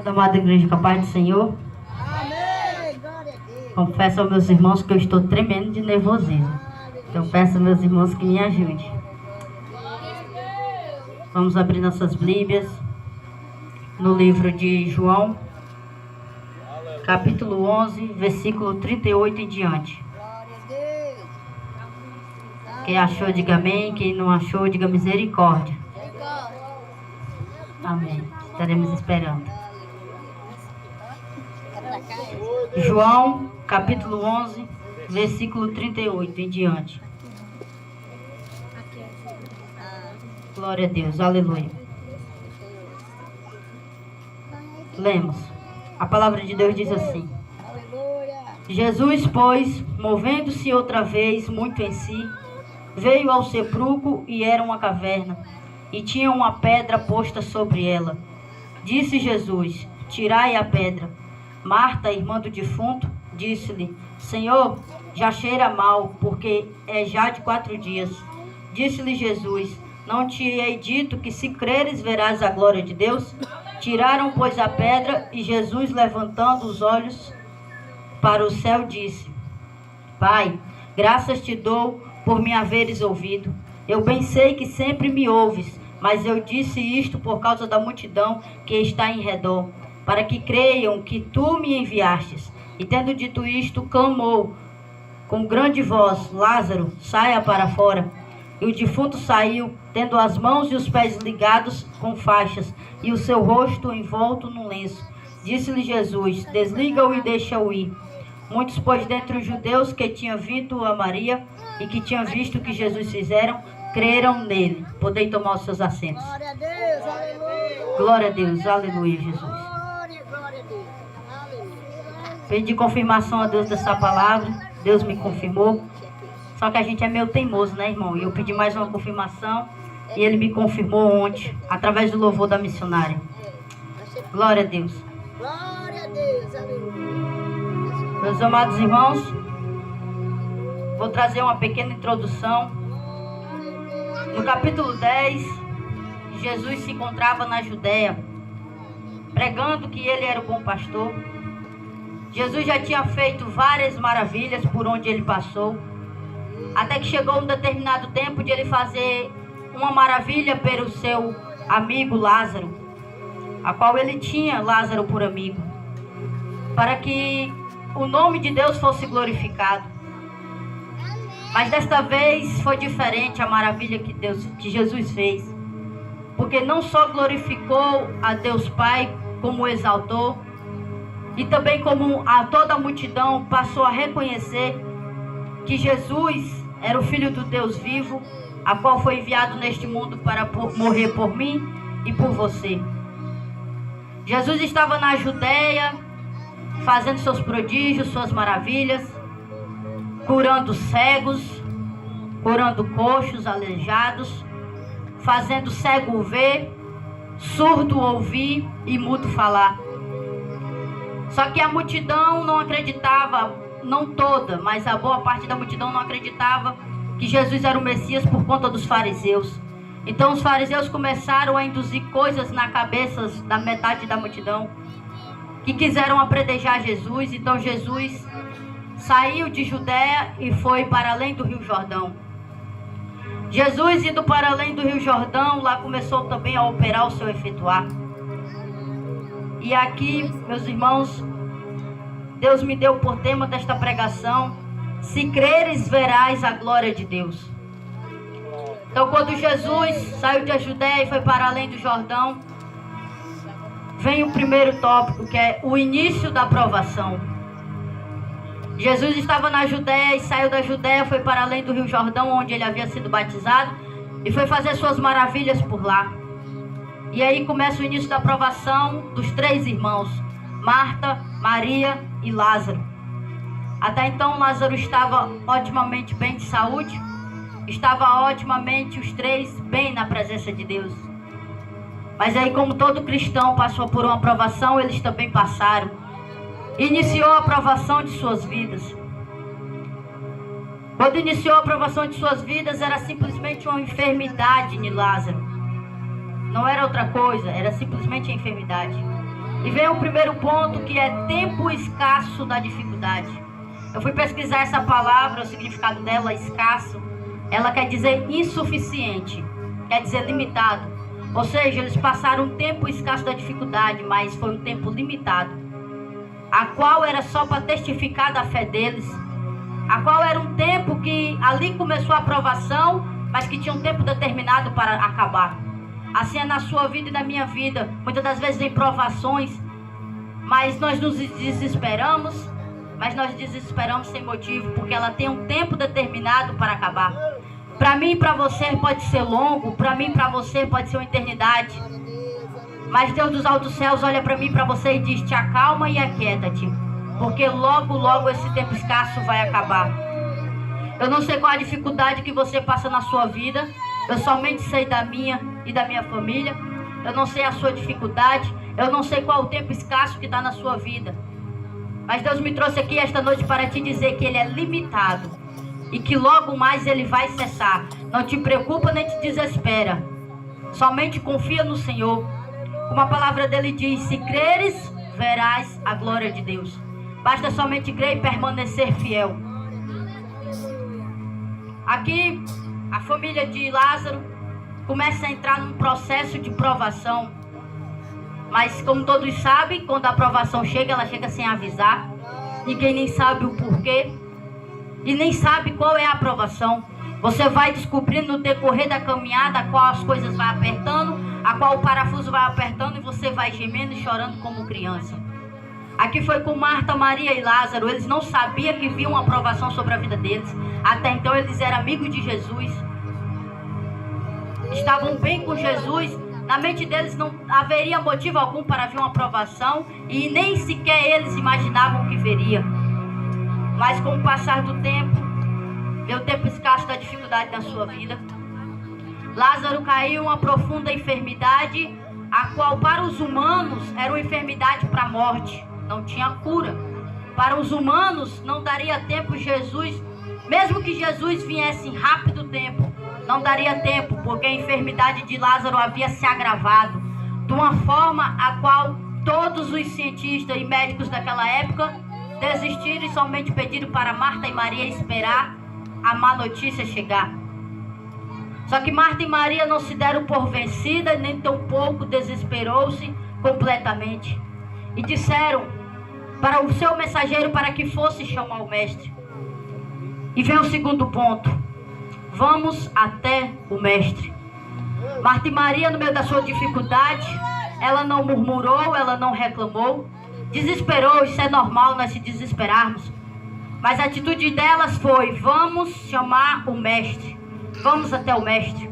Da amada igreja, com a paz do Senhor. Amém. Glória a Deus. Confesso aos meus irmãos que eu estou tremendo de nervosismo. Então peço aos meus irmãos que me ajudem. Vamos abrir nossas Bíblias no livro de João, capítulo 11, versículo 38 em diante. Glória a Deus. Quem achou, diga amém. Quem não achou, diga misericórdia. Amém. Estaremos esperando. João, capítulo 11, versículo 38 em diante. Glória a Deus, aleluia. Lemos. A palavra de Deus diz assim: Jesus, pois, movendo-se outra vez muito em si, veio ao sepulcro, e era uma caverna, e tinha uma pedra posta sobre ela. Disse Jesus: tirai a pedra. Marta, irmã do defunto, disse-lhe: Senhor, já cheira mal, porque é já de 4 dias. Disse-lhe Jesus: não te hei dito que se creres verás a glória de Deus? Tiraram, pois, a pedra, e Jesus, levantando os olhos para o céu, disse: Pai, graças te dou por me haveres ouvido. Eu bem sei que sempre me ouves, mas eu disse isto por causa da multidão que está em redor, para que creiam que tu me enviastes. E tendo dito isto, clamou com grande voz: Lázaro, saia para fora. E o defunto saiu, tendo as mãos e os pés ligados com faixas, e o seu rosto envolto num lenço. Disse-lhe Jesus: desliga-o e deixa-o ir. Muitos, pois, dentre os judeus que tinham vindo a Maria e que tinham visto o que Jesus fizeram, creram nele. Podem tomar os seus assentos. Glória a Deus, aleluia. Glória a Deus, aleluia, Jesus. Glória a Deus, aleluia. Pedi confirmação a Deus dessa palavra. Deus me confirmou. Só que a gente é meio teimoso, né, irmão? E eu pedi mais uma confirmação e ele me confirmou ontem, através do louvor da missionária. Glória a Deus. Glória a Deus, aleluia. Meus amados irmãos, vou trazer uma pequena introdução. No capítulo 10, Jesus se encontrava na Judéia, pregando que ele era o bom pastor. Jesus já tinha feito várias maravilhas por onde ele passou, até que chegou um determinado tempo de ele fazer uma maravilha pelo seu amigo Lázaro, a qual ele tinha Lázaro por amigo, para que o nome de Deus fosse glorificado. Mas desta vez foi diferente a maravilha que Jesus fez, porque não só glorificou a Deus Pai, como o exaltou, e também como a toda a multidão passou a reconhecer que Jesus era o Filho do Deus vivo, a qual foi enviado neste mundo para morrer por mim e por você. Jesus estava na Judéia, fazendo seus prodígios, suas maravilhas, curando cegos, curando coxos, aleijados, fazendo cego ver, surdo ouvir e mudo falar. Só que a multidão não acreditava, não toda, mas a boa parte da multidão não acreditava que Jesus era o Messias por conta dos fariseus. Então os fariseus começaram a induzir coisas na cabeça da metade da multidão, que quiseram apredejar Jesus. Então Jesus saiu de Judéia e foi para além do Rio Jordão. Jesus, indo para além do Rio Jordão, lá começou também a operar o seu efetuar. E aqui, meus irmãos, Deus me deu por tema desta pregação: se creres, verás a glória de Deus. Então, quando Jesus saiu da Judéia e foi para além do Jordão, vem o primeiro tópico, que é o início da provação. Jesus estava na Judéia e saiu da Judéia, foi para além do Rio Jordão, onde ele havia sido batizado, e foi fazer suas maravilhas por lá. E aí começa o início da provação dos 3 irmãos, Marta, Maria e Lázaro. Até então Lázaro estava otimamente bem de saúde, estava otimamente os 3 bem na presença de Deus. Mas aí, como todo cristão passou por uma provação, eles também passaram. Iniciou a provação de suas vidas. Quando iniciou a provação de suas vidas, era simplesmente uma enfermidade de Lázaro. Não era outra coisa, era simplesmente a enfermidade. E vem o primeiro ponto, que é tempo escasso da dificuldade. Eu fui pesquisar essa palavra, o significado dela, escasso. Ela quer dizer insuficiente, quer dizer limitado. Ou seja, eles passaram um tempo escasso da dificuldade, mas foi um tempo limitado, a qual era só para testificar da fé deles, a qual era um tempo que ali começou a provação, mas que tinha um tempo determinado para acabar. Assim é na sua vida e na minha vida. Muitas das vezes vem provações, mas nós nos desesperamos, mas nós desesperamos sem motivo, porque ela tem um tempo determinado para acabar. Para mim e para você pode ser longo, para mim e para você pode ser uma eternidade. Mas Deus dos altos céus olha para mim e para você e diz: te acalma e aquieta-te, porque logo, logo esse tempo escasso vai acabar. Eu não sei qual a dificuldade que você passa na sua vida. Eu somente sei da minha e da minha família. Eu não sei a sua dificuldade. Eu não sei qual o tempo escasso que está na sua vida. Mas Deus me trouxe aqui esta noite para te dizer que Ele é limitado e que logo mais Ele vai cessar. Não te preocupa nem te desespera. Somente confia no Senhor. Como a palavra dele diz: se creres, verás a glória de Deus. Basta somente crer e permanecer fiel. Aqui, a família de Lázaro começa a entrar num processo de provação. Mas como todos sabem, quando a provação chega, ela chega sem avisar. Ninguém nem sabe o porquê e nem sabe qual é a provação. Você vai descobrindo no decorrer da caminhada a qual as coisas vão apertando, a qual o parafuso vai apertando, e você vai gemendo e chorando como criança. Aqui foi com Marta, Maria e Lázaro. Eles não sabiam que vinha uma provação sobre a vida deles. Até então eles eram amigos de Jesus, estavam bem com Jesus. Na mente deles não haveria motivo algum para vir uma provação, e nem sequer eles imaginavam que veria. Mas com o passar do tempo, veio o tempo escasso da dificuldade na sua vida. Lázaro caiu em uma profunda enfermidade, a qual para os humanos era uma enfermidade para a morte, não tinha cura. Para os humanos não daria tempo Jesus, mesmo que Jesus viesse em rápido tempo, não daria tempo, porque a enfermidade de Lázaro havia se agravado de uma forma a qual todos os cientistas e médicos daquela época desistiram e somente pediram para Marta e Maria esperar a má notícia chegar. Só que Marta e Maria não se deram por vencidas, nem tampouco desesperou-se completamente, e disseram para o seu mensageiro para que fosse chamar o mestre. E vem o segundo ponto: vamos até o mestre. Marta e Maria, no meio da sua dificuldade, ela não murmurou, ela não reclamou, desesperou. Isso é normal, nós se desesperarmos. Mas a atitude delas foi: vamos chamar o mestre, vamos até o mestre.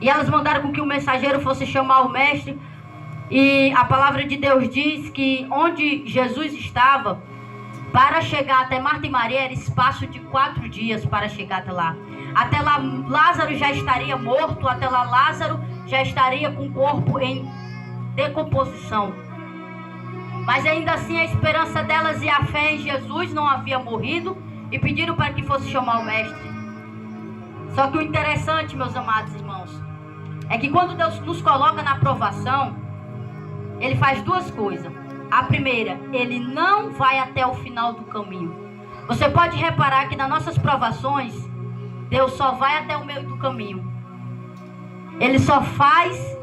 E elas mandaram com que o mensageiro fosse chamar o mestre. E a palavra de Deus diz que onde Jesus estava, para chegar até Marta e Maria, era espaço de 4 dias para chegar até lá. Até lá Lázaro já estaria morto, até lá Lázaro já estaria com o corpo em decomposição. Mas ainda assim a esperança delas e a fé em Jesus não havia morrido, e pediram para que fosse chamar o mestre. Só que o interessante, meus amados irmãos, é que quando Deus nos coloca na provação, Ele faz 2 coisas. A primeira, Ele não vai até o final do caminho. Você pode reparar que nas nossas provações, Deus só vai até o meio do caminho. Ele só faz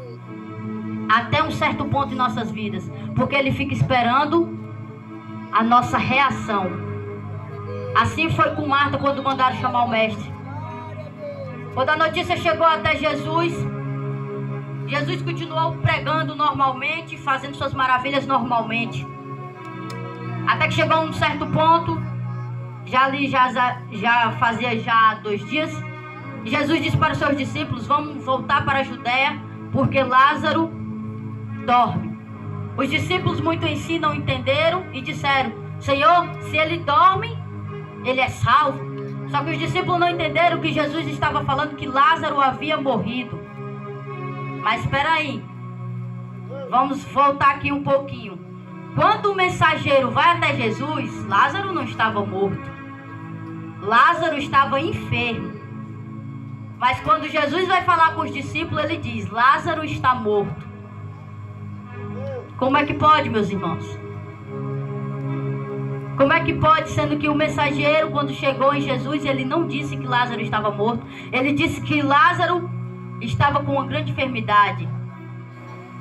até um certo ponto em nossas vidas, porque Ele fica esperando a nossa reação. Assim foi com Marta quando mandaram chamar o mestre. Quando a notícia chegou até Jesus, Jesus continuou pregando normalmente, fazendo suas maravilhas normalmente. Até que chegou a um certo ponto, já fazia 2 dias, e Jesus disse para os seus discípulos: vamos voltar para a Judéia, porque Lázaro dorme. Os discípulos muito em si não entenderam e disseram: Senhor, se ele dorme, ele é salvo. Só que os discípulos não entenderam que Jesus estava falando que Lázaro havia morrido. Mas espera aí, vamos voltar aqui um pouquinho. Quando o mensageiro vai até Jesus, Lázaro não estava morto, Lázaro estava enfermo. Mas quando Jesus vai falar com os discípulos, ele diz: Lázaro está morto. Como é que pode, meus irmãos? Como é que pode, sendo que o mensageiro, quando chegou em Jesus, ele não disse que Lázaro estava morto. Ele disse que Lázaro estava com uma grande enfermidade.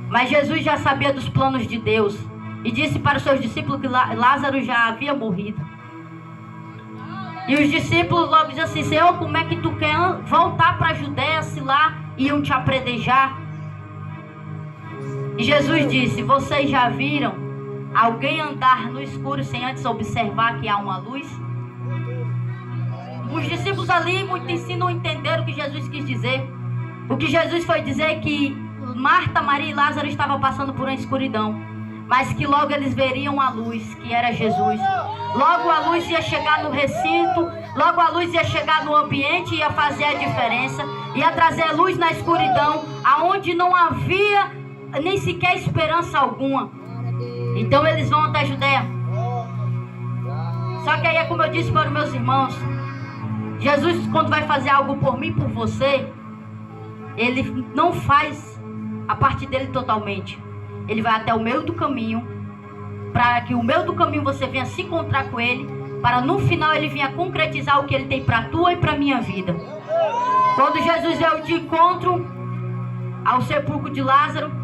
Mas Jesus já sabia dos planos de Deus. E disse para os seus discípulos que Lázaro já havia morrido. E os discípulos logo dizem assim: Senhor, como é que tu quer voltar para a Judéia se lá iam te apredejar? E Jesus disse: vocês já viram alguém andar no escuro sem antes observar que há uma luz? Os discípulos ali muito ensinam, entenderam o que Jesus quis dizer. O que Jesus foi dizer é que Marta, Maria e Lázaro estavam passando por uma escuridão, mas que logo eles veriam a luz, que era Jesus. Logo a luz ia chegar no recinto, logo a luz ia chegar no ambiente, ia fazer a diferença, ia trazer luz na escuridão, aonde não havia nem sequer esperança alguma. Então eles vão até a Judéia. Só que aí é como eu disse para os meus irmãos, Jesus, quando vai fazer algo por mim e por você, Ele não faz a parte dele totalmente. Ele vai até o meio do caminho, para que o meio do caminho você venha se encontrar com Ele, para no final Ele venha concretizar o que Ele tem para a tua e para a minha vida. Quando Jesus veio de encontro ao sepulcro de Lázaro,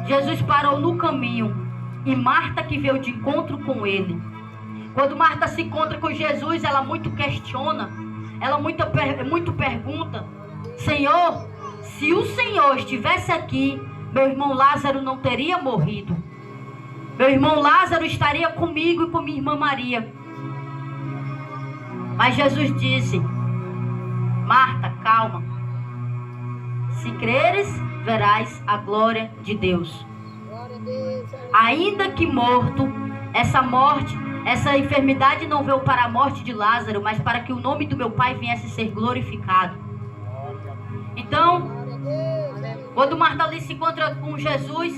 Jesus parou no caminho, e Marta que veio de encontro com Ele. Quando Marta se encontra com Jesus, ela muito questiona, ela muito pergunta: Senhor, se o Senhor estivesse aqui, meu irmão Lázaro não teria morrido. Meu irmão Lázaro estaria comigo e com minha irmã Maria. Mas Jesus disse: Marta, calma. Se creres, verás a glória de Deus. Ainda que morto, essa enfermidade não veio para a morte de Lázaro, mas para que o nome do meu Pai viesse a ser glorificado. Então, quando Marta ali se encontra com Jesus,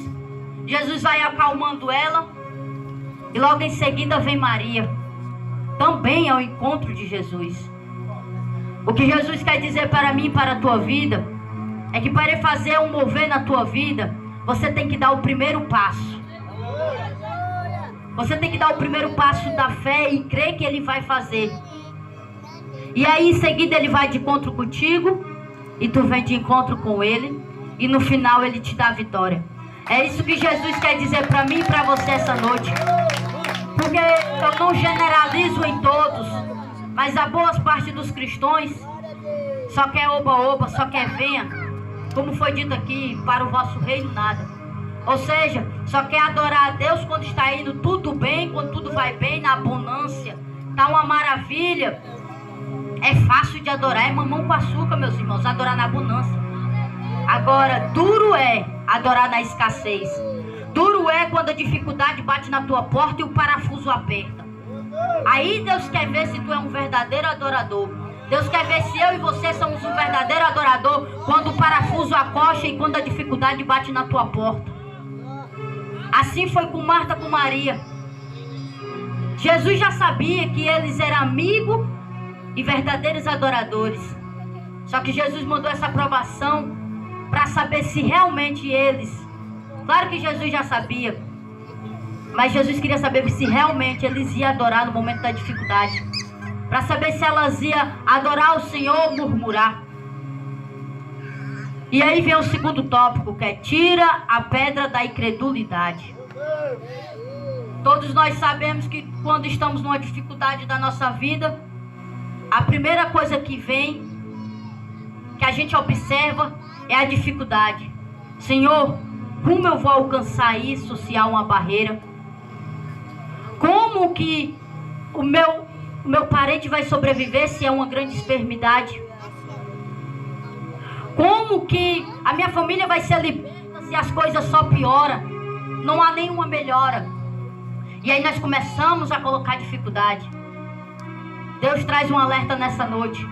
Jesus vai acalmando ela, e logo em seguida vem Maria, também ao encontro de Jesus. O que Jesus quer dizer para mim e para a tua vida, é que para ele fazer um mover na tua vida, você tem que dar o primeiro passo. Você tem que dar o primeiro passo da fé e crer que Ele vai fazer. E aí em seguida Ele vai de encontro contigo, e tu vem de encontro com Ele, e no final Ele te dá a vitória. É isso que Jesus quer dizer para mim e para você essa noite. Porque eu não generalizo em todos, mas a boa parte dos cristãos só quer oba-oba, só quer venha. Como foi dito aqui, para o vosso reino nada. Ou seja, só quer adorar a Deus quando está indo tudo bem, quando tudo vai bem, na abundância. Está uma maravilha. É fácil de adorar, é mamão com açúcar, meus irmãos, adorar na abundância. Agora, duro é adorar na escassez. Duro é quando a dificuldade bate na tua porta e o parafuso aperta. Aí Deus quer ver se tu é um verdadeiro adorador. Deus quer ver se eu e você somos um verdadeiro adorador quando o parafuso acocha e quando a dificuldade bate na tua porta. Assim foi com Marta, com Maria. Jesus já sabia que eles eram amigos e verdadeiros adoradores. Só que Jesus mandou essa aprovação para saber se realmente eles... Claro que Jesus já sabia, mas Jesus queria saber se realmente eles iam adorar no momento da dificuldade. Para saber se elas iam adorar o Senhor ou murmurar. E aí vem o segundo tópico, que é tira a pedra da incredulidade. Todos nós sabemos que quando estamos numa dificuldade da nossa vida, a primeira coisa que vem, que a gente observa, é a dificuldade. Senhor, como eu vou alcançar isso se há uma barreira? Como que o meu parente vai sobreviver se é uma grande enfermidade? Como que a minha família vai ser liberta se as coisas só pioram? Não há nenhuma melhora. E aí nós começamos a colocar dificuldade. Deus traz um alerta nessa noite.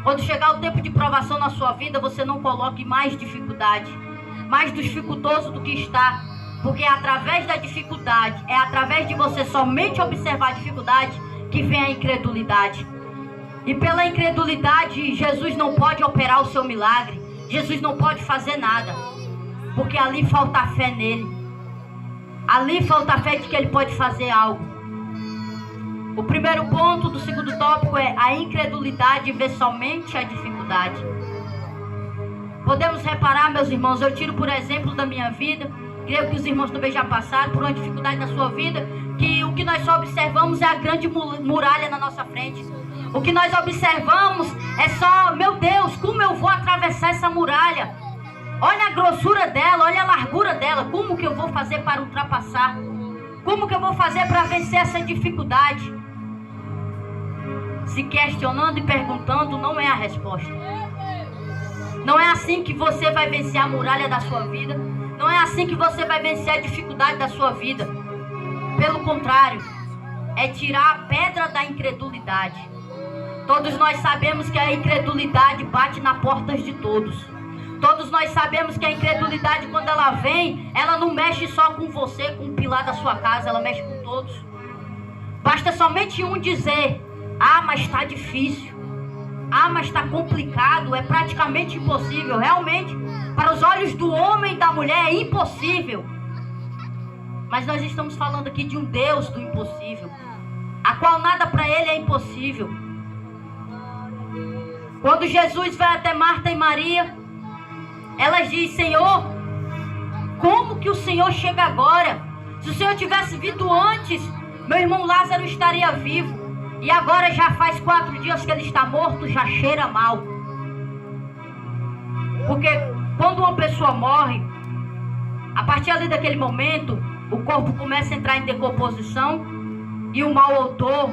Quando chegar o tempo de provação na sua vida, você não coloque mais dificuldade, mais dificultoso do que está. Porque é através da dificuldade, é através de você somente observar a dificuldade, que vem a incredulidade. E pela incredulidade, Jesus não pode operar o seu milagre. Jesus não pode fazer nada, porque ali falta a fé nele. Ali falta a fé de que Ele pode fazer algo. O primeiro ponto do segundo tópico é: a incredulidade vê somente a dificuldade. Podemos reparar, meus irmãos, eu tiro por exemplo da minha vida, creio que os irmãos também já passaram por uma dificuldade na sua vida, que o que nós só observamos é a grande muralha na nossa frente. O que nós observamos é só: meu Deus, como eu vou atravessar essa muralha? Olha a grossura dela, olha a largura dela. Como que eu vou fazer para ultrapassar? Como que eu vou fazer para vencer essa dificuldade? Se questionando e perguntando não é a resposta. Não é assim que você vai vencer a muralha da sua vida. Não é assim que você vai vencer a dificuldade da sua vida. Pelo contrário, é tirar a pedra da incredulidade. Todos nós sabemos que a incredulidade bate nas portas de todos. Todos nós sabemos que a incredulidade, quando ela vem, ela não mexe só com você, com o pilar da sua casa, ela mexe com todos. Basta somente um dizer: ah, mas está difícil. Ah, mas está complicado, é praticamente impossível. Realmente, para os olhos do homem e da mulher é impossível. Mas nós estamos falando aqui de um Deus do impossível, a qual nada para Ele é impossível. Quando Jesus vai até Marta e Maria, elas dizem: Senhor, como que o Senhor chega agora? Se o Senhor tivesse vindo antes, meu irmão Lázaro estaria vivo. E agora já faz 4 dias que ele está morto, já cheira mal. Porque quando uma pessoa morre, a partir ali daquele momento, o corpo começa a entrar em decomposição e o mau odor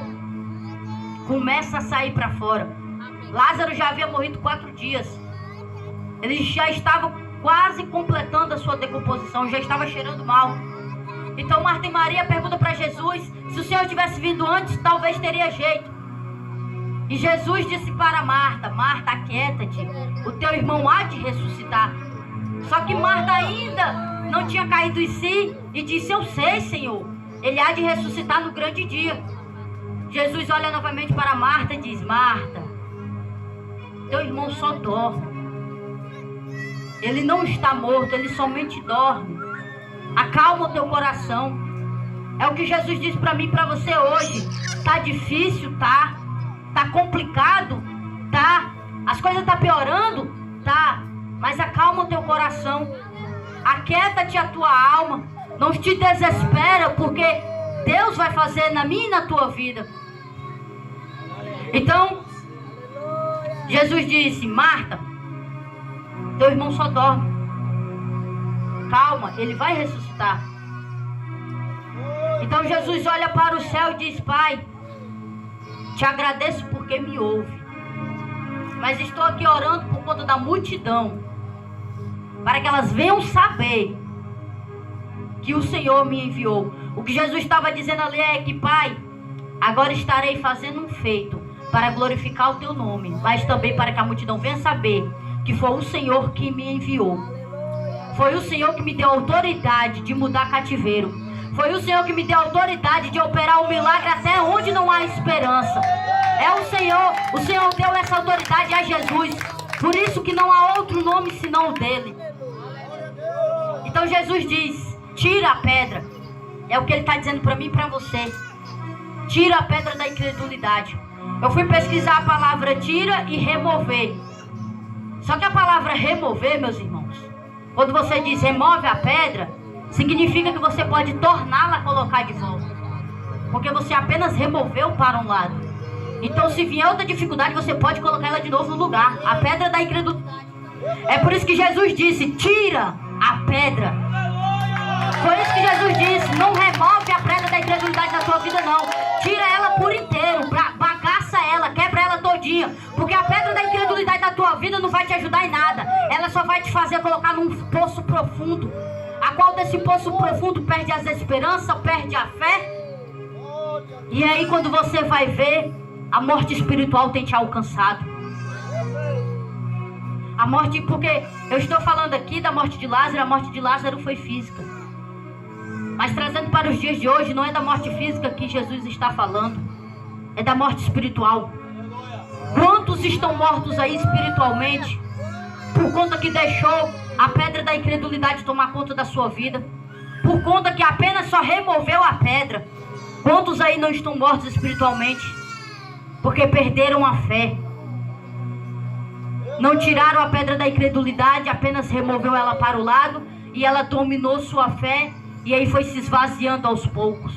começa a sair para fora. Lázaro já havia morrido 4 dias. Ele já estava quase completando a sua decomposição, já estava cheirando mal. Então Marta e Maria perguntam para Jesus: se o Senhor tivesse vindo antes, talvez teria jeito. E Jesus disse para Marta: Marta, aquieta-te, o teu irmão há de ressuscitar. Só que Marta ainda não tinha caído em si e disse: eu sei, Senhor, ele há de ressuscitar no grande dia. Jesus olha novamente para Marta e diz: Marta, teu irmão só dorme. Ele não está morto, ele somente dorme. Acalma o teu coração. É o que Jesus disse para mim e para você hoje. Tá difícil, tá? Tá complicado, tá? As coisas tá piorando, tá? Mas acalma o teu coração. Aquieta-te a tua alma. Não te desespera, porque Deus vai fazer na minha e na tua vida. Então, Jesus disse: Marta, teu irmão só dorme. Calma, ele vai ressuscitar. Então Jesus olha para o céu e diz: Pai, te agradeço porque me ouve. Mas estou aqui orando por conta da multidão, para que elas venham saber que o Senhor me enviou. O que Jesus estava dizendo ali é que: Pai, agora estarei fazendo um feito para glorificar o teu nome, mas também para que a multidão venha saber que foi o Senhor que me enviou. Foi o Senhor que me deu autoridade de mudar cativeiro. Foi o Senhor que me deu autoridade de operar um milagre até onde não há esperança. É o Senhor deu essa autoridade a Jesus. Por isso que não há outro nome senão o dele. Então Jesus diz: tira a pedra. É o que ele está dizendo para mim e para você. Tira a pedra da incredulidade. Eu fui pesquisar a palavra tira e remover. Só que a palavra remover, meus irmãos, quando você diz remove a pedra, significa que você pode torná-la a colocar de volta. Porque você apenas removeu para um lado. Então, se vier outra dificuldade, você pode colocar ela de novo no lugar. A pedra da incredulidade. É por isso que Jesus disse: tira a pedra. Foi isso que Jesus disse: não remove a pedra da incredulidade da tua vida, não. Tira ela por inteiro, bagaça ela, quebra ela todinha. Porque a pedra da incredulidade da tua vida não vai te ajudar em nada. Ela só vai te fazer colocar num poço profundo, a qual desse poço profundo perde as esperanças, perde a fé. E aí quando você vai ver, a morte espiritual tem te alcançado. A morte, porque eu estou falando aqui da morte de Lázaro, a morte de Lázaro foi física. Mas trazendo para os dias de hoje, não é da morte física que Jesus está falando, é da morte espiritual. Quantos estão mortos aí espiritualmente, por conta que deixou a pedra da incredulidade tomar conta da sua vida? por conta que apenas só removeu a pedra. Quantos aí não estão mortos espiritualmente? Porque perderam a fé. Não tiraram a pedra da incredulidade, apenas removeu ela para o lado e ela dominou sua fé e aí foi se esvaziando aos poucos.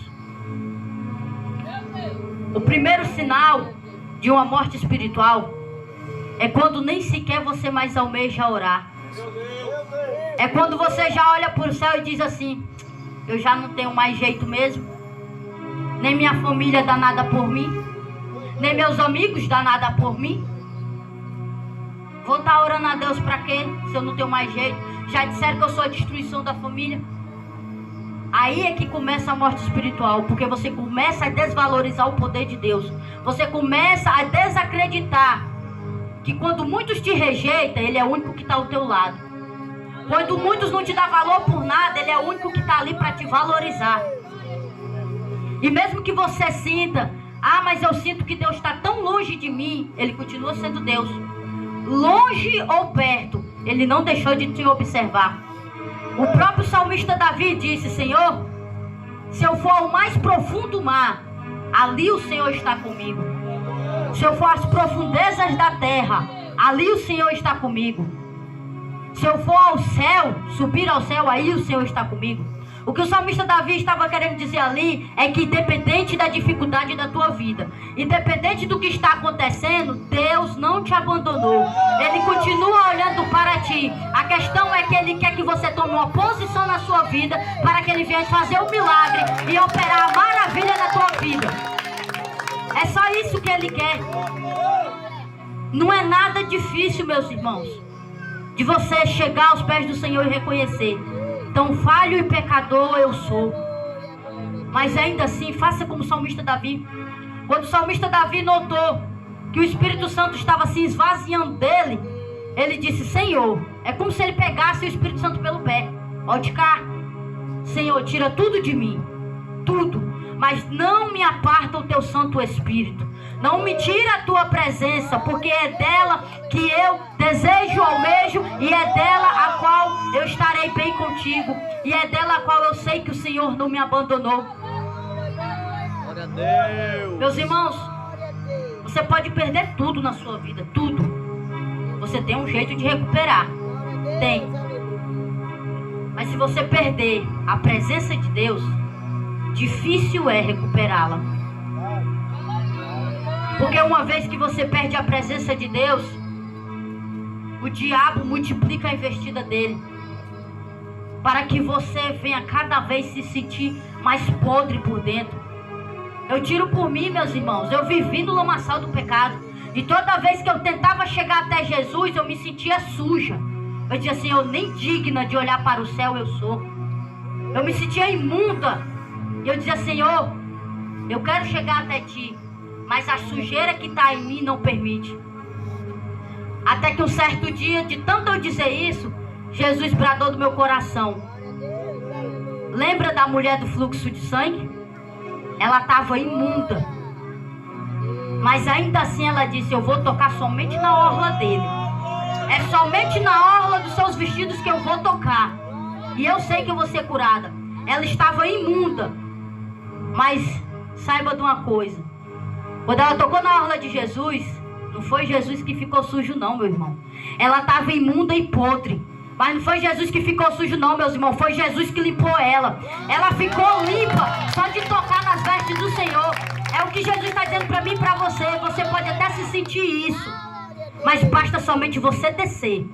O primeiro sinal de uma morte espiritual é quando nem sequer você mais almeja orar. É quando você já olha para o céu e diz assim: eu já não tenho mais jeito mesmo. Nem minha família dá nada por mim, nem meus amigos dá nada por mim. Vou estar orando a Deus para quê? Se eu não tenho mais jeito. Já disseram que eu sou a destruição da família. Aí é que começa a morte espiritual, porque você começa a desvalorizar o poder de Deus. Você começa a desacreditar que quando muitos te rejeitam, Ele é o único que está ao teu lado. Quando muitos não te dão valor por nada, Ele é o único que está ali para te valorizar. E mesmo que você sinta: ah, mas eu sinto que Deus está tão longe de mim, Ele continua sendo Deus. Longe ou perto, Ele não deixou de te observar. O próprio salmista Davi disse: Senhor, se eu for ao mais profundo mar, ali o Senhor está comigo. Se eu for às profundezas da terra, ali o Senhor está comigo. Se eu for ao céu, subir ao céu, aí o Senhor está comigo. O que o salmista Davi estava querendo dizer ali é que independente da dificuldade da tua vida, independente do que está acontecendo, Deus não te abandonou. Ele continua olhando para ti. A questão é que Ele quer que você tome uma posição na sua vida para que Ele venha fazer o milagre e operar a maravilha na tua vida. É só isso que Ele quer. Não é nada difícil, meus irmãos, de você chegar aos pés do Senhor e reconhecer: tão falho e pecador eu sou. Mas ainda assim, faça como o salmista Davi. Quando o salmista Davi notou que o Espírito Santo estava se esvaziando dele, ele disse: Senhor, é como se ele pegasse o Espírito Santo pelo pé. Olha cá, Senhor, tira tudo de mim, tudo, mas não me aparta o teu Santo Espírito. Não me tira a tua presença, porque é dela que eu desejo, almejo, e é dela a qual eu estarei bem contigo, e é dela a qual eu sei que o Senhor não me abandonou. Glória a Deus. Meus irmãos, você pode perder tudo na sua vida, tudo. Você tem um jeito de recuperar, tem. Mas se você perder a presença de Deus, difícil é recuperá-la. Porque uma vez que você perde a presença de Deus, o diabo multiplica a investida dele, para que você venha cada vez se sentir mais podre por dentro. Eu tiro por mim, meus irmãos, eu vivi no lamaçal do pecado, e toda vez que eu tentava chegar até Jesus, eu me sentia suja. Eu dizia assim: eu nem digna de olhar para o céu eu sou. Eu me sentia imunda, e eu dizia: Senhor, eu quero chegar até ti, mas a sujeira que está em mim não permite. Até que um certo dia, de tanto eu dizer isso, Jesus bradou do meu coração: lembra da mulher do fluxo de sangue? Ela estava imunda, mas ainda assim ela disse: eu vou tocar somente na orla dele. É somente na orla dos seus vestidos que eu vou tocar, e eu sei que eu vou ser curada. Ela estava imunda, mas saiba de uma coisa: quando ela tocou na orla de Jesus, não foi Jesus que ficou sujo não, meu irmão. Ela estava imunda e podre, mas não foi Jesus que ficou sujo não, meus irmãos. Foi Jesus que limpou ela. Ela ficou limpa só de tocar nas vestes do Senhor. É o que Jesus está dizendo para mim e para você. Você pode até se sentir isso, mas basta somente você descer.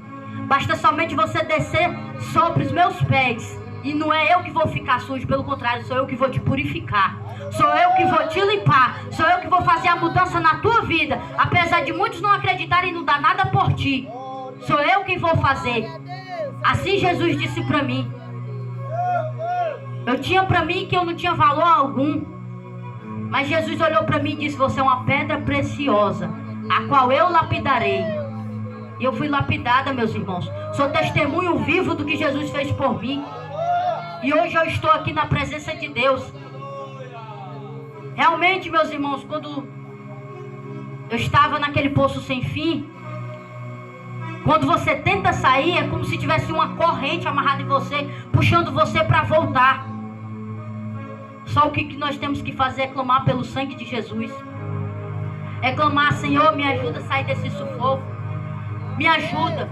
Basta somente você descer sobre os meus pés, e não é eu que vou ficar sujo, pelo contrário, sou eu que vou te purificar. Sou eu que vou te limpar. Sou eu que vou fazer a mudança na tua vida. Apesar de muitos não acreditarem e não dar nada por ti, sou eu que vou fazer. Assim Jesus disse para mim. Eu tinha para mim que eu não tinha valor algum, mas Jesus olhou para mim e disse: você é uma pedra preciosa, a qual eu lapidarei. E eu fui lapidada, meus irmãos. Sou testemunho vivo do que Jesus fez por mim. E hoje eu estou aqui na presença de Deus. Realmente, meus irmãos, quando eu estava naquele poço sem fim, Quando você tenta sair, é como se tivesse uma corrente amarrada em você, puxando você para voltar. Só o que nós temos que fazer é clamar pelo sangue de Jesus. É clamar: Senhor, me ajuda a sair desse sufoco. Me ajuda.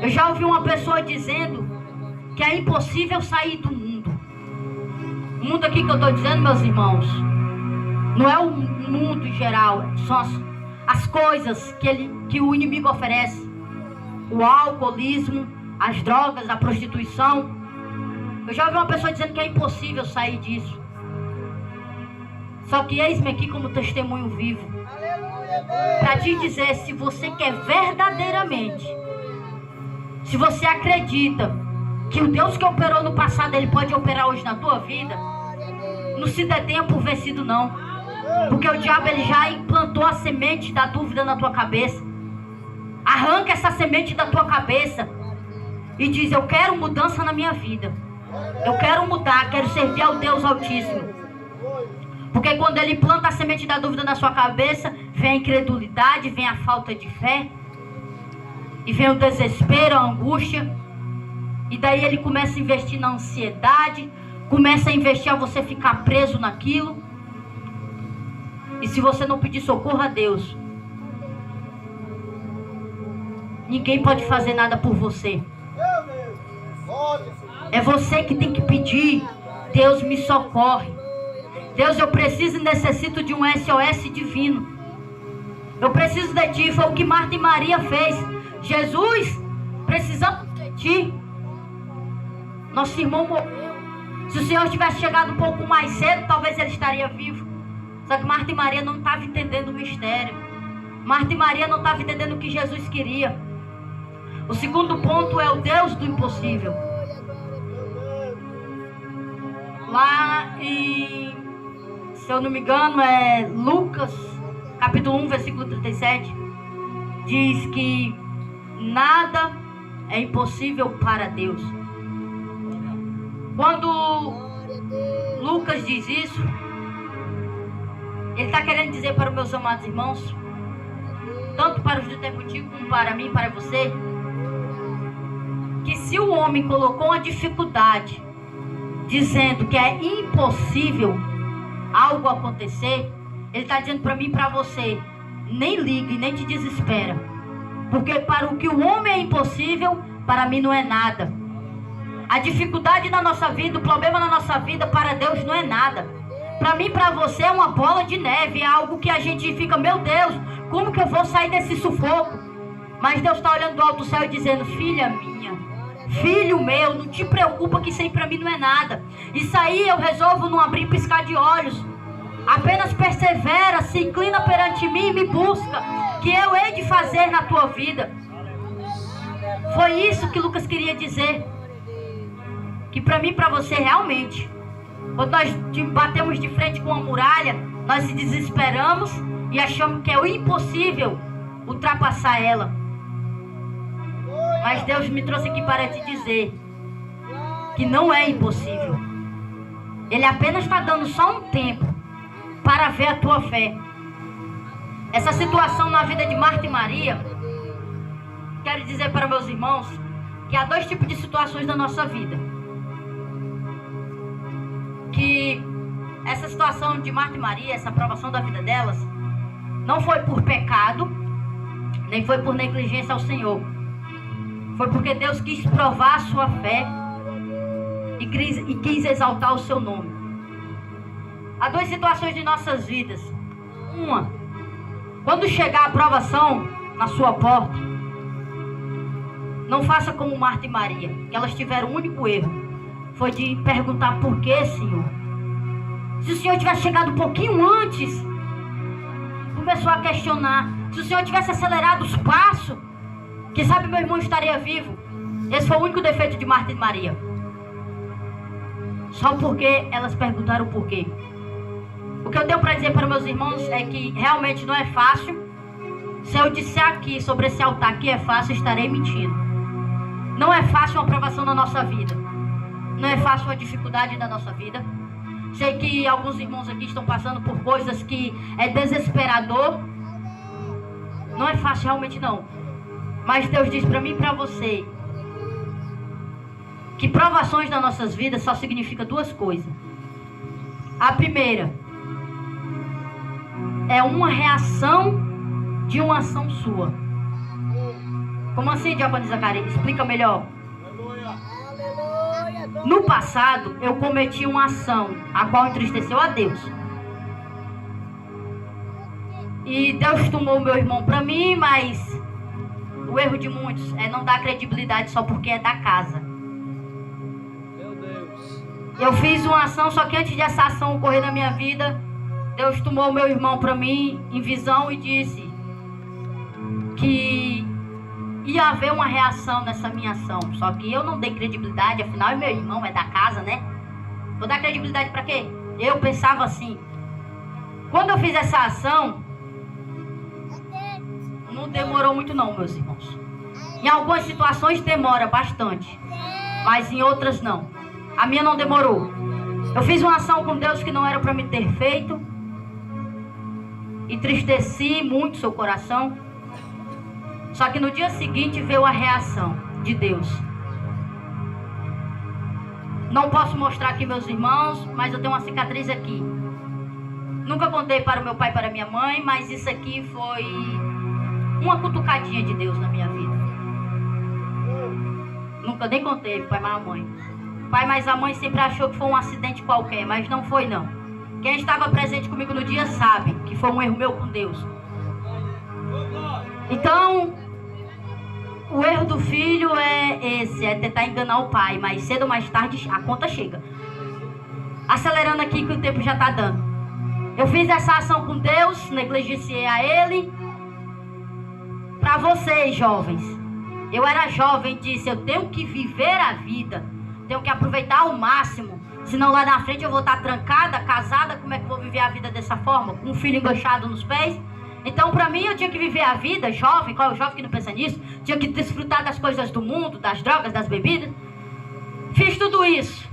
Eu já ouvi uma pessoa dizendo que é impossível sair do mundo. O mundo aqui que eu estou dizendo, meus irmãos, não é o mundo em geral, são as coisas que o inimigo oferece. O alcoolismo, as drogas, a prostituição. Eu já ouvi uma pessoa dizendo que é impossível sair disso. Só que eis-me aqui como testemunho vivo para te dizer: se você quer verdadeiramente, se você acredita que o Deus que operou no passado, Ele pode operar hoje na tua vida, não se dê tempo vencido não. Porque o diabo, ele já implantou a semente da dúvida na tua cabeça. Arranca essa semente da tua cabeça e diz: eu quero mudança na minha vida. Eu quero mudar, quero servir ao Deus Altíssimo. Porque quando ele planta a semente da dúvida na sua cabeça, vem a incredulidade, vem a falta de fé, e vem o desespero, a angústia. E daí ele começa a investir na ansiedade, começa a investir a você ficar preso naquilo. E se você não pedir socorro a Deus, ninguém pode fazer nada por você. É você que tem que pedir: Deus, me socorre. Deus, eu preciso e necessito de um SOS divino. Eu preciso de ti. Foi o que Marta e Maria fez. Jesus, precisamos de ti. Nosso irmão morreu. Se o Senhor tivesse chegado um pouco mais cedo, talvez ele estaria vivo. Só que Marta e Maria não estavam entendendo o mistério. Marta e Maria não estavam entendendo o que Jesus queria. O segundo ponto é o Deus do impossível. Lá em, se eu não me engano, é Lucas, capítulo 1, versículo 37. Diz que nada é impossível para Deus. Quando Lucas diz isso, ele está querendo dizer para os meus amados irmãos, tanto para os do tempo antigo como para mim e para você, que se o homem colocou uma dificuldade, dizendo que é impossível algo acontecer, ele está dizendo para mim e para você: nem ligue, nem te desespera. Porque para o que o homem é impossível, para mim não é nada. A dificuldade na nossa vida, o problema na nossa vida, para Deus não é nada. Para mim e para você é uma bola de neve, é algo que a gente fica: meu Deus, como que eu vou sair desse sufoco? Mas Deus está olhando do alto do céu e dizendo: filha minha, filho meu, não te preocupa que isso aí para mim não é nada. Isso aí eu resolvo não abrir e piscar de olhos. Apenas persevera, se inclina perante mim e me busca, que eu hei de fazer na tua vida. Foi isso que Lucas queria dizer. Que para mim e para você realmente, quando nós batemos de frente com uma muralha, nós se desesperamos e achamos que é o impossível ultrapassar ela. Mas Deus me trouxe aqui para te dizer que não é impossível. Ele apenas está dando só um tempo para ver a tua fé. Essa situação na vida de Marta e Maria, quero dizer para meus irmãos que há dois tipos de situações na nossa vida. Que essa situação de Marta e Maria, essa aprovação da vida delas, não foi por pecado, nem foi por negligência ao Senhor. Foi porque Deus quis provar a sua fé e quis exaltar o seu nome. Há duas situações de nossas vidas. Uma, quando chegar a aprovação na sua porta, não faça como Marta e Maria, que elas tiveram um único erro. Foi de perguntar: por que, Senhor? Se o Senhor tivesse chegado um pouquinho antes, começou a questionar. Se o Senhor tivesse acelerado os passos, quem sabe meu irmão estaria vivo. Esse foi o único defeito de Marta e Maria. Só porque elas perguntaram por quê. O que eu tenho para dizer para meus irmãos é que realmente não é fácil. Se eu disser aqui sobre esse altar que é fácil, estarei mentindo. Não é fácil uma aprovação na nossa vida. Não é fácil uma dificuldade na nossa vida. Sei que alguns irmãos aqui estão passando por coisas que é desesperador. Não é fácil realmente não. Mas Deus diz para mim e para você que provações das nossas vidas só significa duas coisas. A primeira é uma reação de uma ação sua. Como assim, diácono Zacarias? Explica melhor. No passado, eu cometi uma ação a qual entristeceu a Deus. E Deus tomou meu irmão para mim, mas o erro de muitos é não dar credibilidade só porque é da casa. Meu Deus. Eu fiz uma ação, só que antes dessa ação ocorrer na minha vida, Deus tomou meu irmão para mim em visão e disse que ia haver uma reação nessa minha ação. Só que eu não dei credibilidade, afinal é meu irmão, é da casa, né? Vou dar credibilidade para quê? Eu pensava assim. Quando eu fiz essa ação, não demorou muito não, meus irmãos. Em algumas situações demora bastante, mas em outras não. A minha não demorou. Eu fiz uma ação com Deus que não era para me ter feito. Entristeci muito seu coração. Só que no dia seguinte veio a reação de Deus. Não posso mostrar aqui, meus irmãos, mas eu tenho uma cicatriz aqui. Nunca contei para o meu pai e para a minha mãe, mas isso aqui foi uma cutucadinha de Deus na minha vida. Nunca nem contei para o pai mais a mãe. O pai mais a mãe sempre achou que foi um acidente qualquer, mas não foi não. Quem estava presente comigo no dia sabe que foi um erro meu com Deus. Então, o erro do filho é esse, é tentar enganar o pai, mas cedo ou mais tarde a conta chega. Acelerando aqui que o tempo já está dando. Eu fiz essa ação com Deus, negligenciei a Ele. Para vocês, jovens, eu era jovem, disse, eu tenho que viver a vida, tenho que aproveitar ao máximo, senão lá na frente eu vou estar trancada, casada, como é que eu vou viver a vida dessa forma? Com um filho enganchado nos pés? Então, para mim, eu tinha que viver a vida, jovem, qual é o jovem que não pensa nisso? Tinha que desfrutar das coisas do mundo, das drogas, das bebidas. Fiz tudo isso.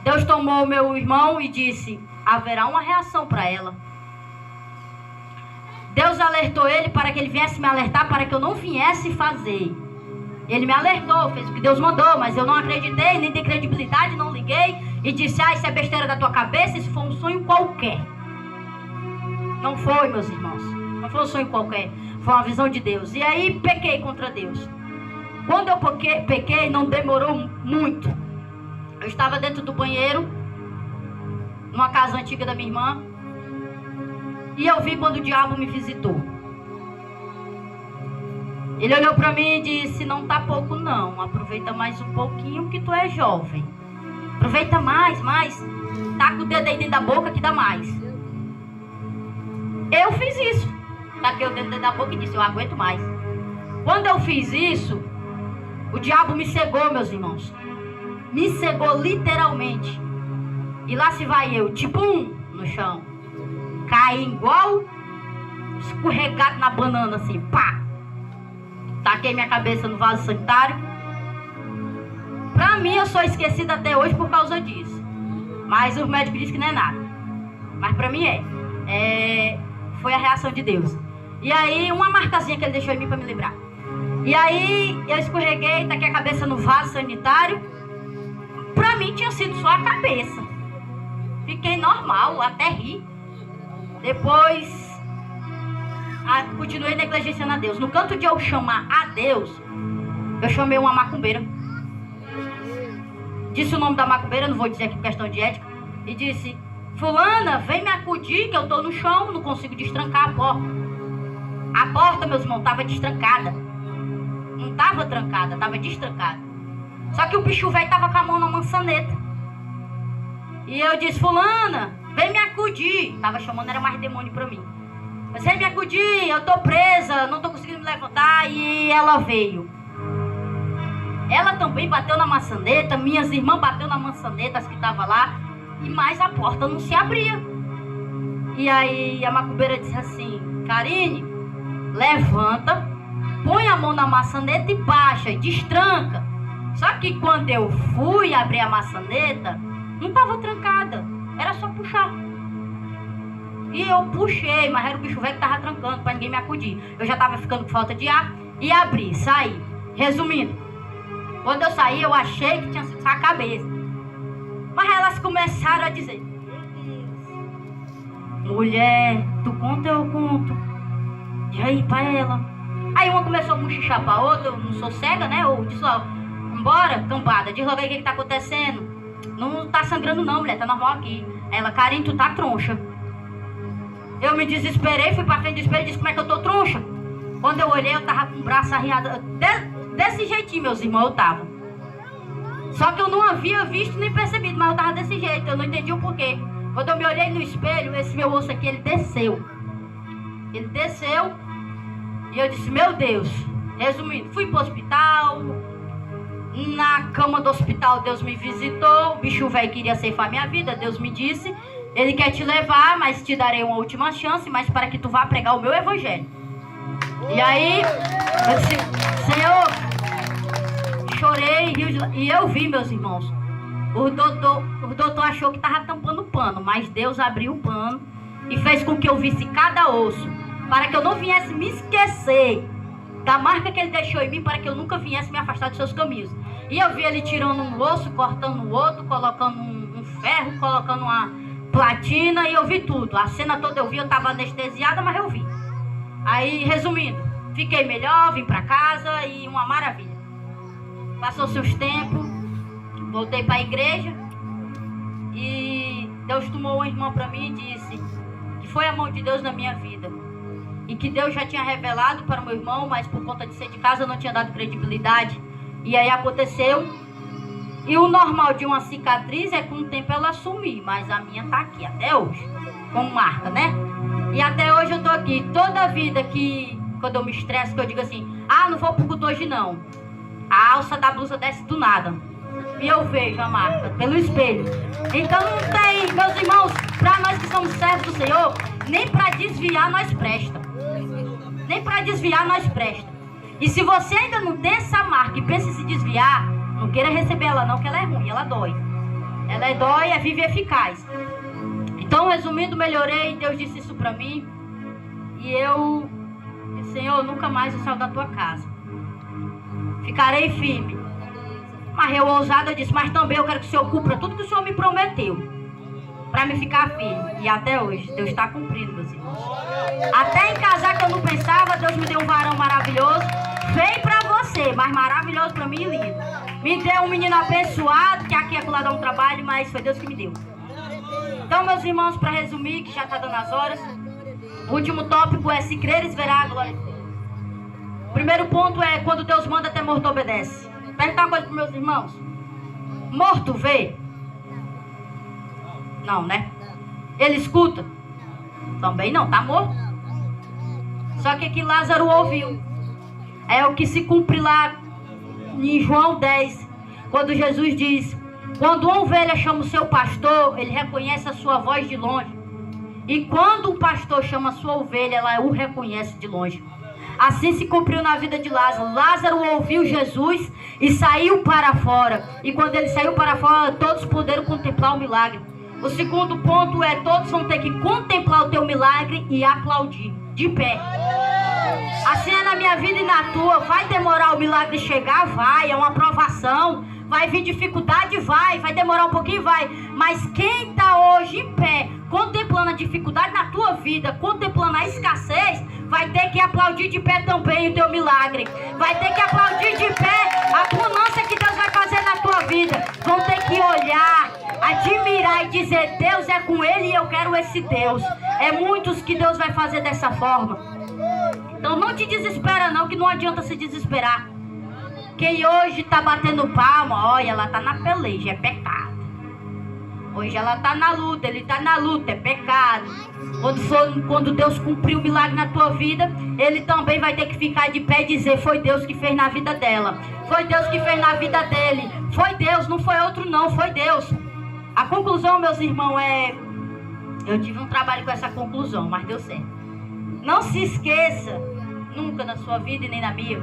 Deus tomou meu irmão e disse, haverá uma reação para ela. Deus alertou ele para que ele viesse me alertar, para que eu não viesse fazer. Ele me alertou, fez o que Deus mandou, mas eu não acreditei, nem dei credibilidade, não liguei. E disse, isso é besteira da tua cabeça, isso foi um sonho qualquer. Não foi, meus irmãos. Não foi um sonho qualquer. Foi uma visão de Deus. E aí pequei contra Deus. Quando eu pequei, não demorou muito. Eu estava dentro do banheiro, numa casa antiga da minha irmã. E eu vi quando o diabo me visitou. Ele olhou para mim e disse, não tá pouco não. Aproveita mais um pouquinho que tu é jovem. Aproveita mais. Tá com o dedo aí dentro da boca que dá mais. Eu fiz isso. Taquei o dedo dentro da boca e disse, eu aguento mais. Quando eu fiz isso, o diabo me cegou, meus irmãos. Me cegou literalmente. E lá se vai eu, tipo no chão. Caí igual escorregado na banana, assim, pá. Taquei minha cabeça no vaso sanitário. Pra mim, eu sou esquecida até hoje por causa disso. Mas o médico disse que não é nada. Mas pra mim foi a reação de Deus. E aí, uma marcazinha que ele deixou em mim pra me lembrar. E aí, eu escorreguei, taquei a cabeça no vaso sanitário. Pra mim, tinha sido só a cabeça. Fiquei normal, até ri. Depois, continuei negligenciando a Deus. No canto de eu chamar a Deus, eu chamei uma macumbeira. Disse o nome da macumbeira, não vou dizer aqui por questão de ética. E disse, fulana, vem me acudir que eu tô no chão, não consigo destrancar a porta. A porta, meus irmãos, estava destrancada. Não estava trancada, estava destrancada. Só que o bicho velho estava com a mão na maçaneta. E eu disse, fulana, vem me acudir. Estava chamando, era mais demônio para mim. Mas vem me acudir, eu tô presa, não tô conseguindo me levantar. E ela veio. Ela também bateu na maçaneta, minhas irmãs bateu na maçaneta, as que estavam lá. E mais a porta não se abria. E aí a macumbeira disse assim, Karine, levanta, põe a mão na maçaneta e baixa, e destranca. Só que quando eu fui abrir a maçaneta, não estava trancada, era só puxar. E eu puxei, mas era o bicho velho que tava trancando pra ninguém me acudir. Eu já tava ficando com falta de ar e abri, saí. Resumindo, quando eu saí, eu achei que tinha sido a cabeça. Mas elas começaram a dizer: mulher, tu conta, eu conto. E aí, pra ela. Aí uma começou a cochichar pra outra, eu não sou cega, né? Eu disse logo: embora, cambada, diz logo aí o que tá acontecendo. Não tá sangrando não, mulher, tá normal aqui. Ela: Karen, tu tá troncha. Eu me desesperei, fui pra frente do espelho e disse: como é que eu tô troncha? Quando eu olhei, eu tava com o braço arriado. Desse jeitinho, meus irmãos, eu tava. Só que eu não havia visto nem percebido, mas eu tava desse jeito, eu não entendi o porquê. Quando eu me olhei no espelho, esse meu osso aqui, ele desceu. Ele desceu e eu disse: meu Deus. Resumindo, fui pro hospital. Na cama do hospital, Deus me visitou. O bicho velho queria ceifar minha vida. Deus me disse: ele quer te levar, mas te darei uma última chance, mas para que tu vá pregar o meu evangelho. E aí, eu disse: Senhor, chorei e eu vi, meus irmãos. O doutor achou que estava tampando o pano, mas Deus abriu o pano e fez com que eu visse cada osso, para que eu não viesse me esquecer da marca que ele deixou em mim, para que eu nunca viesse me afastar dos seus caminhos. E eu vi ele tirando um osso, cortando o outro, colocando um ferro, colocando uma platina, e eu vi tudo. A cena toda eu vi, eu estava anestesiada, mas eu vi. Aí, resumindo, fiquei melhor, vim para casa e uma maravilha. Passou-se os tempos, voltei para a igreja e Deus tomou uma irmã para mim e disse que foi a mão de Deus na minha vida. E que Deus já tinha revelado para o meu irmão, mas por conta de ser de casa eu não tinha dado credibilidade. E aí aconteceu. E o normal de uma cicatriz é que com o tempo ela sumir, mas a minha tá aqui até hoje, como marca, né? E até hoje eu tô aqui. Toda a vida que, quando eu me estresso, que eu digo assim: ah, não vou pro culto hoje não. A alça da blusa desce do nada. E eu vejo a marca pelo espelho. Então não tem, meus irmãos, para nós que somos servos do Senhor, nem para desviar nós presta. Nem para desviar nós presta. E se você ainda não tem essa marca e pensa em se desviar, não queira receber ela não, que ela é ruim, ela dói. Ela é dói, é viva e eficaz. Então, resumindo, melhorei, Deus disse isso para mim. E eu disse: Senhor, nunca mais eu saio da tua casa. Ficarei firme. Mas eu ousada disse: mas também eu quero que o Senhor cumpra tudo que o Senhor me prometeu, para me ficar firme. E até hoje, Deus está cumprindo, meus irmãos. Até em casar que eu não pensava, Deus me deu um varão maravilhoso. Feio para você, mas maravilhoso para mim e lindo. Me deu um menino abençoado, que aqui é pro lado dá um trabalho, mas foi Deus que me deu. Então, meus irmãos, para resumir, que já está dando as horas, o último tópico é: se creres, verá a glória de Deus. O primeiro ponto é: quando Deus manda, até morto obedece. Perguntar uma coisa para meus irmãos: morto vê? Não, né? Ele escuta? Também não, tá morto. Só que aqui Lázaro ouviu. É o que se cumpre lá em João 10, quando Jesus diz: quando uma ovelha chama o seu pastor, ele reconhece a sua voz de longe. E quando o pastor chama a sua ovelha, ela o reconhece de longe. Assim se cumpriu na vida de Lázaro. Lázaro ouviu Jesus e saiu para fora. E quando ele saiu para fora, todos puderam contemplar o milagre. O segundo ponto é: todos vão ter que contemplar o teu milagre e aplaudir de pé. Assim é na minha vida e na tua. Vai demorar o milagre chegar? Vai, é uma provação. Vai vir dificuldade? Vai demorar um pouquinho? Vai. Mas quem está hoje em pé, contemplando a dificuldade na tua vida, contemplando a escassez, vai ter que aplaudir de pé também o teu milagre. Vai ter que aplaudir de pé a bonança que Deus vai fazer na tua vida. Vão ter que olhar, admirar e dizer: Deus é com ele e eu quero esse Deus. É muitos que Deus vai fazer dessa forma. Então não te desespera não, que não adianta se desesperar. Quem hoje está batendo palma, olha, ela está na peleja, é pecado. Hoje ela está na luta, ele está na luta, é pecado. Quando Deus cumprir o milagre na tua vida, ele também vai ter que ficar de pé e dizer: foi Deus que fez na vida dela, foi Deus que fez na vida dele, foi Deus, não foi outro não, foi Deus. A conclusão, meus irmãos, é: eu tive um trabalho com essa conclusão, mas deu certo. Não se esqueça, nunca na sua vida e nem na minha,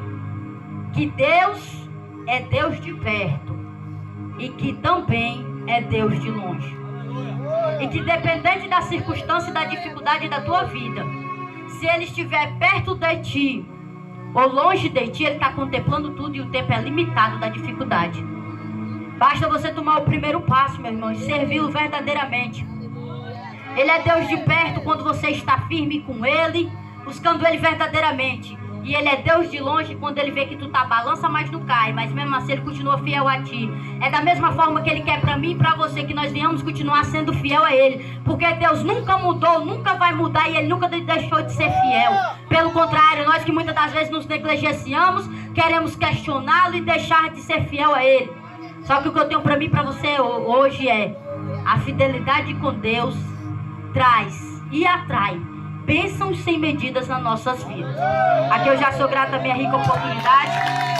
que Deus é Deus de perto e que também é Deus de longe. E que independente da circunstância e da dificuldade da tua vida, se Ele estiver perto de ti ou longe de ti, Ele está contemplando tudo e o tempo é limitado da dificuldade. Basta você tomar o primeiro passo, meu irmão, e servi-lo verdadeiramente. Ele é Deus de perto quando você está firme com Ele, buscando Ele verdadeiramente. E Ele é Deus de longe quando Ele vê que tu tá balança, mas não cai. Mas mesmo assim Ele continua fiel a ti. É da mesma forma que Ele quer para mim e para você, que nós venhamos continuar sendo fiel a Ele. Porque Deus nunca mudou, nunca vai mudar e Ele nunca deixou de ser fiel. Pelo contrário, nós que muitas das vezes nos negligenciamos, queremos questioná-lo e deixar de ser fiel a Ele. Só que o que eu tenho para mim e para você hoje é: a fidelidade com Deus traz e atrai bênçãos sem medidas nas nossas vidas. Aqui eu já sou grata à minha rica oportunidade.